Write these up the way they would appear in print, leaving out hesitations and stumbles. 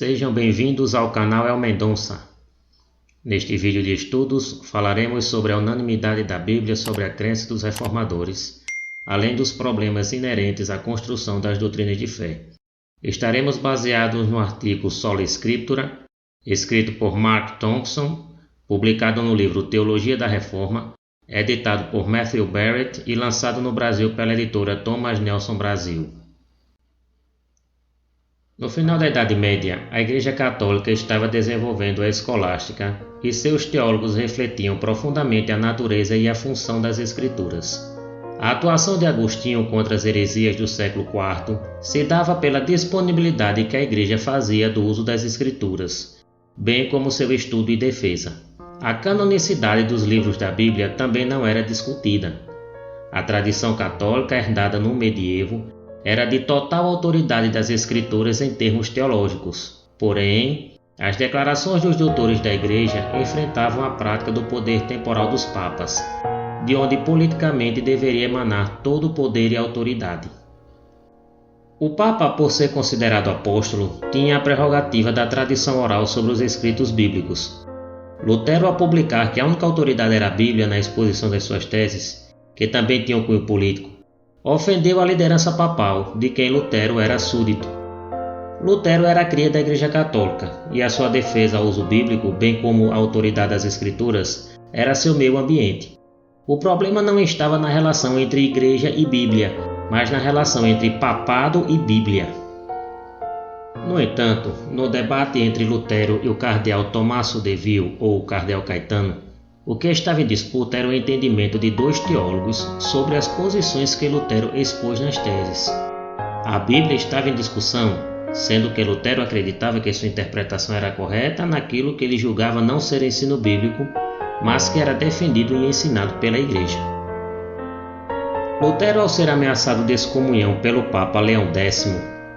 Sejam bem-vindos ao canal El Mendonça. Neste vídeo de estudos, falaremos sobre a unanimidade da Bíblia sobre a crença dos reformadores, além dos problemas inerentes à construção das doutrinas de fé. Estaremos baseados no artigo Sola Scriptura, escrito por Mark Thompson, publicado no livro Teologia da Reforma, editado por Matthew Barrett e lançado no Brasil pela editora Thomas Nelson Brasil. No final da Idade Média, a Igreja Católica estava desenvolvendo a escolástica e seus teólogos refletiam profundamente a natureza e a função das Escrituras. A atuação de Agostinho contra as heresias do século IV se dava pela disponibilidade que a Igreja fazia do uso das Escrituras, bem como seu estudo e defesa. A canonicidade dos livros da Bíblia também não era discutida. A tradição católica herdada no medievo era de total autoridade das Escrituras em termos teológicos. Porém, as declarações dos doutores da Igreja enfrentavam a prática do poder temporal dos papas, de onde politicamente deveria emanar todo o poder e autoridade. O Papa, por ser considerado apóstolo, tinha a prerrogativa da tradição oral sobre os escritos bíblicos. Lutero, ao publicar que a única autoridade era a Bíblia na exposição das suas teses, que também tinha um cunho político, ofendeu a liderança papal, de quem Lutero era súdito. Lutero era cria da Igreja Católica, e a sua defesa ao uso bíblico, bem como a autoridade das Escrituras, era seu meio ambiente. O problema não estava na relação entre Igreja e Bíblia, mas na relação entre papado e Bíblia. No entanto, no debate entre Lutero e o cardeal Tommaso de Vil, ou o cardeal Caetano, o que estava em disputa era o entendimento de dois teólogos sobre as posições que Lutero expôs nas teses. A Bíblia estava em discussão, sendo que Lutero acreditava que sua interpretação era correta naquilo que ele julgava não ser ensino bíblico, mas que era defendido e ensinado pela Igreja. Lutero, ao ser ameaçado de excomunhão pelo Papa Leão X,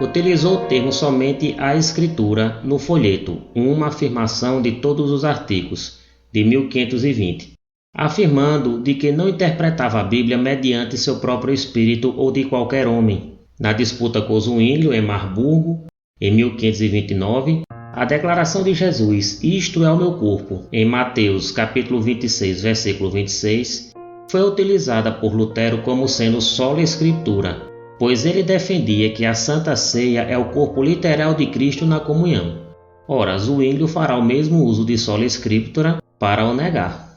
utilizou o termo somente a Escritura no folheto, uma afirmação de todos os artigos, de 1520, afirmando de que não interpretava a Bíblia mediante seu próprio espírito ou de qualquer homem. Na disputa com Zwinglio em Marburgo, em 1529, a declaração de Jesus, isto é o meu corpo, em Mateus capítulo 26, versículo 26, foi utilizada por Lutero como sendo sola Escritura, pois ele defendia que a Santa Ceia é o corpo literal de Cristo na comunhão. Ora, Zwinglio fará o mesmo uso de sola Scriptura para o negar.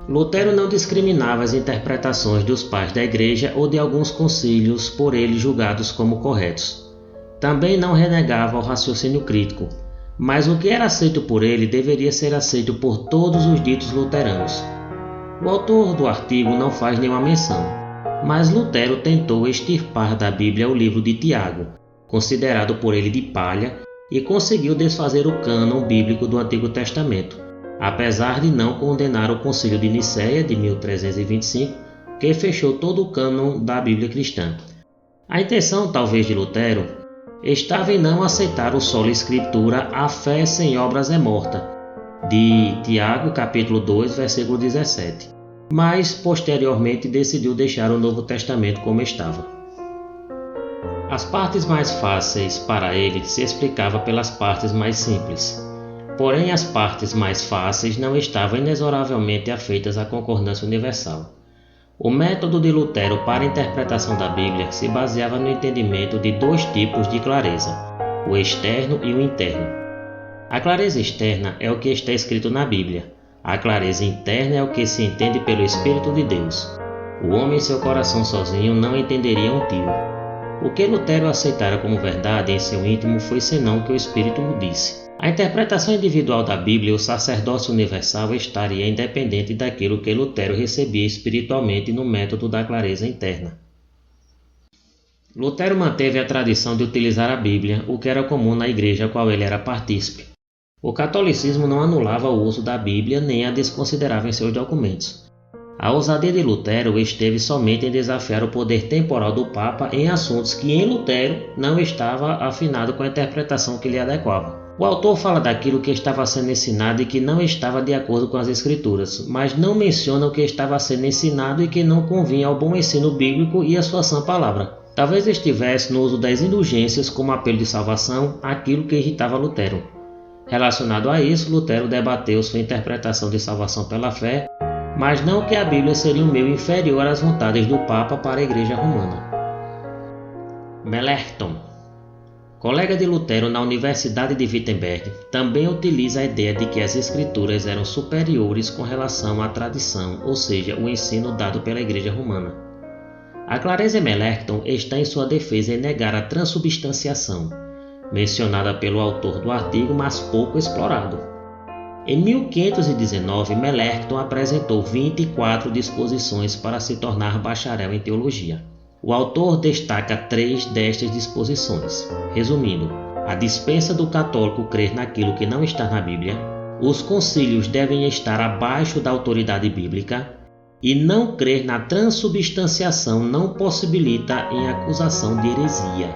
Lutero não discriminava as interpretações dos pais da Igreja ou de alguns concílios por ele julgados como corretos. Também não renegava o raciocínio crítico, mas o que era aceito por ele deveria ser aceito por todos os ditos luteranos. O autor do artigo não faz nenhuma menção, mas Lutero tentou extirpar da Bíblia o livro de Tiago, considerado por ele de palha, e conseguiu desfazer o cânon bíblico do Antigo Testamento, apesar de não condenar o Concílio de Nicéia de 1325, que fechou todo o cânon da Bíblia cristã. A intenção, talvez, de Lutero estava em não aceitar o sola Escritura, a fé sem obras é morta, de Tiago capítulo 2, versículo 17, mas posteriormente decidiu deixar o Novo Testamento como estava. As partes mais fáceis para ele se explicava pelas partes mais simples. Porém, as partes mais fáceis não estavam inexoravelmente afeitas à concordância universal. O método de Lutero para a interpretação da Bíblia se baseava no entendimento de dois tipos de clareza, o externo e o interno. A clareza externa é o que está escrito na Bíblia. A clareza interna é o que se entende pelo Espírito de Deus. O homem em seu coração sozinho não entenderia um tio. O que Lutero aceitara como verdade em seu íntimo foi senão o que o Espírito lhe disse. A interpretação individual da Bíblia e o sacerdócio universal estaria independente daquilo que Lutero recebia espiritualmente no método da clareza interna. Lutero manteve a tradição de utilizar a Bíblia, o que era comum na igreja a qual ele era partícipe. O catolicismo não anulava o uso da Bíblia nem a desconsiderava em seus documentos. A ousadia de Lutero esteve somente em desafiar o poder temporal do Papa em assuntos que em Lutero não estava afinado com a interpretação que lhe adequava. O autor fala daquilo que estava sendo ensinado e que não estava de acordo com as Escrituras, mas não menciona o que estava sendo ensinado e que não convinha ao bom ensino bíblico e à sua sã palavra. Talvez estivesse no uso das indulgências como apelo de salvação, aquilo que irritava Lutero. Relacionado a isso, Lutero debateu sua interpretação de salvação pela fé, mas não que a Bíblia seria um meio inferior às vontades do Papa para a Igreja Romana. Melanchthon, colega de Lutero na Universidade de Wittenberg, também utiliza a ideia de que as Escrituras eram superiores com relação à tradição, ou seja, o ensino dado pela Igreja Romana. A clareza em Melanchthon está em sua defesa em negar a transubstanciação, mencionada pelo autor do artigo, mas pouco explorado. Em 1519, Melanchthon apresentou 24 disposições para se tornar bacharel em teologia. O autor destaca 3 destas disposições. Resumindo, a dispensa do católico crer naquilo que não está na Bíblia, os concílios devem estar abaixo da autoridade bíblica e não crer na transubstanciação não possibilita em acusação de heresia.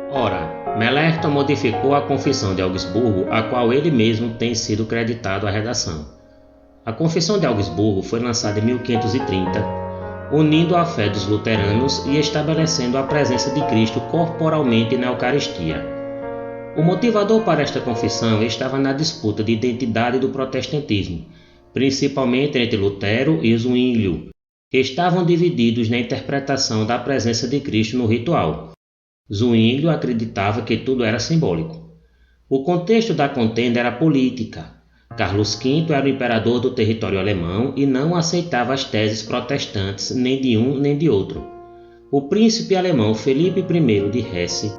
Ora, Melanchthon modificou a Confissão de Augsburgo, a qual ele mesmo tem sido creditado à redação. A Confissão de Augsburgo foi lançada em 1530, unindo a fé dos luteranos e estabelecendo a presença de Cristo corporalmente na Eucaristia. O motivador para esta confissão estava na disputa de identidade do protestantismo, principalmente entre Lutero e Zwinglio, que estavam divididos na interpretação da presença de Cristo no ritual. Zwinglio acreditava que tudo era simbólico. O contexto da contenda era política. Carlos V era o imperador do território alemão e não aceitava as teses protestantes nem de um nem de outro. O príncipe alemão Felipe I de Hesse,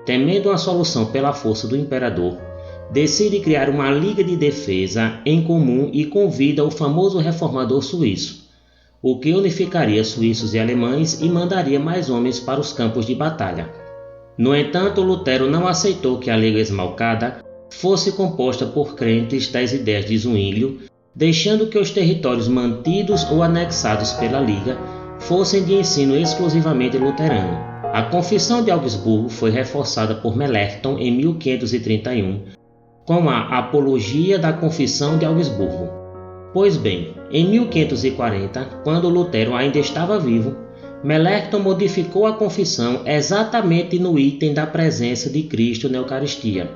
temendo uma solução pela força do imperador, decide criar uma liga de defesa em comum e convida o famoso reformador suíço, o que unificaria suíços e alemães e mandaria mais homens para os campos de batalha. No entanto, Lutero não aceitou que a Liga Esmalcada fosse composta por crentes das ideias de Zwinglio, deixando que os territórios mantidos ou anexados pela Liga fossem de ensino exclusivamente luterano. A Confissão de Augsburgo foi reforçada por Melanchthon em 1531 com a Apologia da Confissão de Augsburgo. Pois bem, em 1540, quando Lutero ainda estava vivo, Melanchthon modificou a confissão exatamente no item da presença de Cristo na Eucaristia,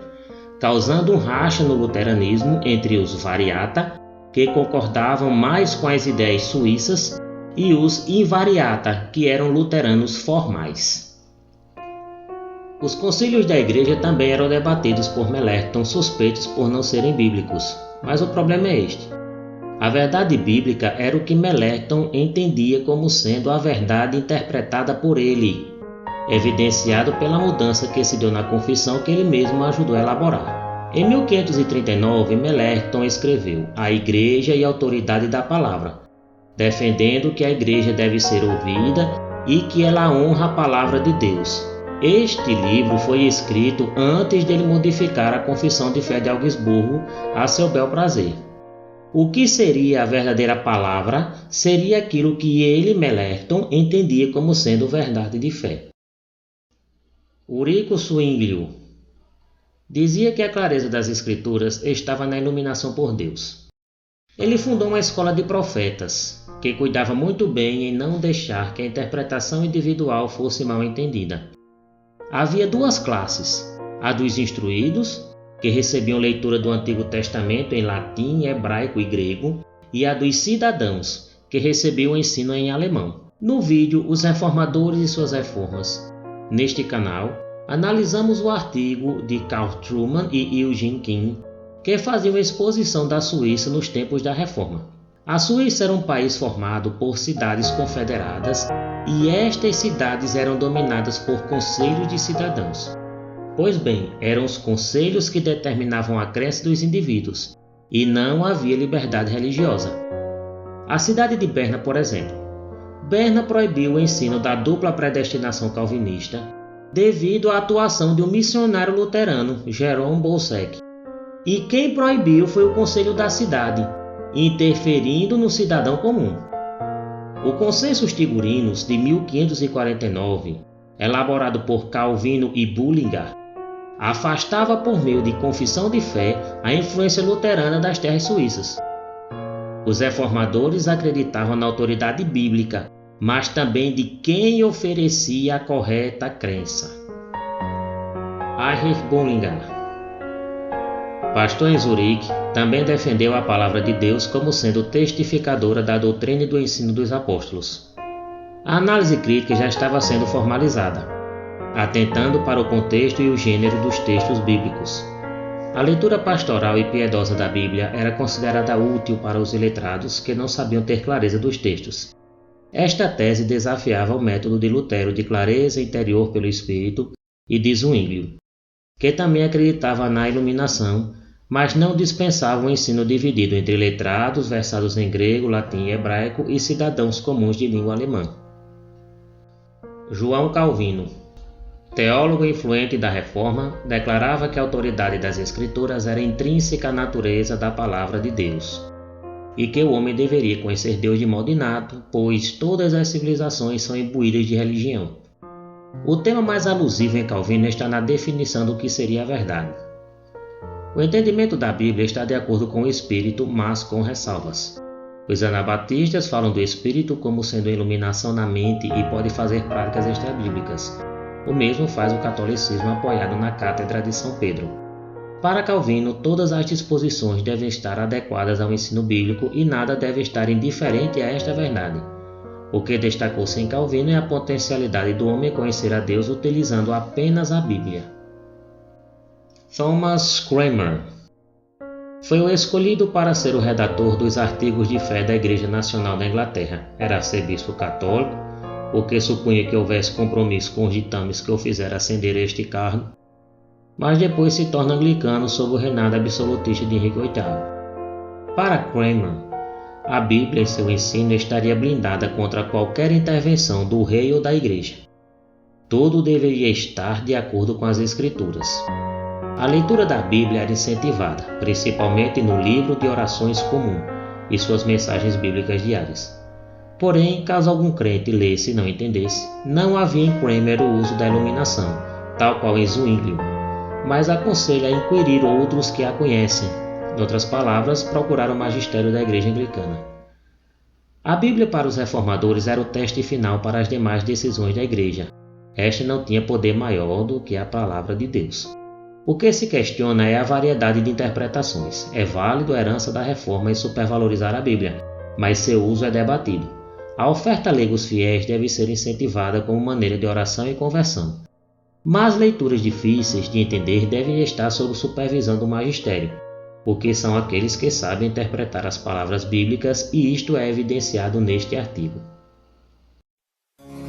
causando um racha no luteranismo entre os variata, que concordavam mais com as ideias suíças, e os invariata, que eram luteranos formais. Os concílios da Igreja também eram debatidos por Melanchthon, suspeitos por não serem bíblicos, mas o problema é este. A verdade bíblica era o que Melanchthon entendia como sendo a verdade interpretada por ele, evidenciado pela mudança que se deu na confissão que ele mesmo ajudou a elaborar. Em 1539, Melanchthon escreveu A Igreja e a Autoridade da Palavra, defendendo que a Igreja deve ser ouvida e que ela honra a Palavra de Deus. Este livro foi escrito antes dele modificar a Confissão de Fé de Augsburgo a seu bel prazer. O que seria a verdadeira palavra seria aquilo que ele, Melanchthon, entendia como sendo verdade de fé. Ulrico Zwinglio dizia que a clareza das Escrituras estava na iluminação por Deus. Ele fundou uma escola de profetas, que cuidava muito bem em não deixar que a interpretação individual fosse mal entendida. Havia 2 classes, a dos instruídos, que recebiam leitura do Antigo Testamento em latim, hebraico e grego, e a dos cidadãos, que recebiam o ensino em alemão. No vídeo, os reformadores e suas reformas. Neste canal, analisamos o artigo de Carl Trueman e Eugene King, que faziam exposição da Suíça nos tempos da Reforma. A Suíça era um país formado por cidades confederadas e estas cidades eram dominadas por conselhos de cidadãos. Pois bem, eram os conselhos que determinavam a crença dos indivíduos e não havia liberdade religiosa. A cidade de Berna, por exemplo. Berna proibiu o ensino da dupla predestinação calvinista devido à atuação de um missionário luterano, Jerome Bolsec. E quem proibiu foi o conselho da cidade, interferindo no cidadão comum. O Consensus Tigurinus de 1549, elaborado por Calvino e Bullinger, afastava por meio de confissão de fé a influência luterana das terras suíças. Os reformadores acreditavam na autoridade bíblica mas também de quem oferecia a correta crença. Erich Bullinger, pastor em Zurique, também defendeu a palavra de Deus como sendo testificadora da doutrina e do ensino dos apóstolos. A análise crítica já estava sendo formalizada, atentando para o contexto e o gênero dos textos bíblicos. A leitura pastoral e piedosa da Bíblia era considerada útil para os iletrados que não sabiam ter clareza dos textos. Esta tese desafiava o método de Lutero de clareza interior pelo Espírito e de Zwinglio, que também acreditava na iluminação, mas não dispensava um ensino dividido entre letrados versados em grego, latim e hebraico e cidadãos comuns de língua alemã. João Calvino, teólogo influente da Reforma, declarava que a autoridade das Escrituras era intrínseca à natureza da Palavra de Deus, e que o homem deveria conhecer Deus de modo inato, pois todas as civilizações são imbuídas de religião. O tema mais alusivo em Calvino está na definição do que seria a verdade. O entendimento da Bíblia está de acordo com o Espírito, mas com ressalvas. Os anabatistas falam do Espírito como sendo iluminação na mente e pode fazer práticas extrabíblicas. O mesmo faz o catolicismo apoiado na Cátedra de São Pedro. Para Calvino, todas as disposições devem estar adequadas ao ensino bíblico e nada deve estar indiferente a esta verdade. O que destacou-se em Calvino é a potencialidade do homem conhecer a Deus utilizando apenas a Bíblia. Thomas Cranmer foi o escolhido para ser o redator dos artigos de fé da Igreja Nacional da Inglaterra. Era arcebispo católico, o que supunha que houvesse compromisso com os ditames que o fizeram ascender a este cargo, mas depois se torna anglicano sob o reinado absolutista de Henrique VIII. Para Cranmer, a Bíblia em seu ensino estaria blindada contra qualquer intervenção do rei ou da Igreja. Tudo deveria estar de acordo com as Escrituras. A leitura da Bíblia era incentivada, principalmente no livro de orações comum e suas mensagens bíblicas diárias. Porém, caso algum crente lesse e não entendesse, não havia em Cranmer o uso da iluminação, tal qual em Zwinglio, mas aconselha a inquirir outros que a conhecem. Em outras palavras, procurar o magistério da Igreja Anglicana. A Bíblia para os reformadores era o teste final para as demais decisões da Igreja. Esta não tinha poder maior do que a palavra de Deus. O que se questiona é a variedade de interpretações. É válido a herança da Reforma em supervalorizar a Bíblia, mas seu uso é debatido. A oferta a leigos fiéis deve ser incentivada como maneira de oração e conversão. Mas leituras difíceis de entender devem estar sob supervisão do magistério, porque são aqueles que sabem interpretar as palavras bíblicas e isto é evidenciado neste artigo.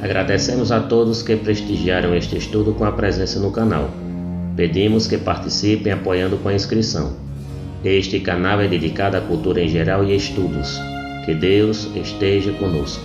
Agradecemos a todos que prestigiaram este estudo com a presença no canal. Pedimos que participem apoiando com a inscrição. Este canal é dedicado à cultura em geral e estudos. Que Deus esteja conosco.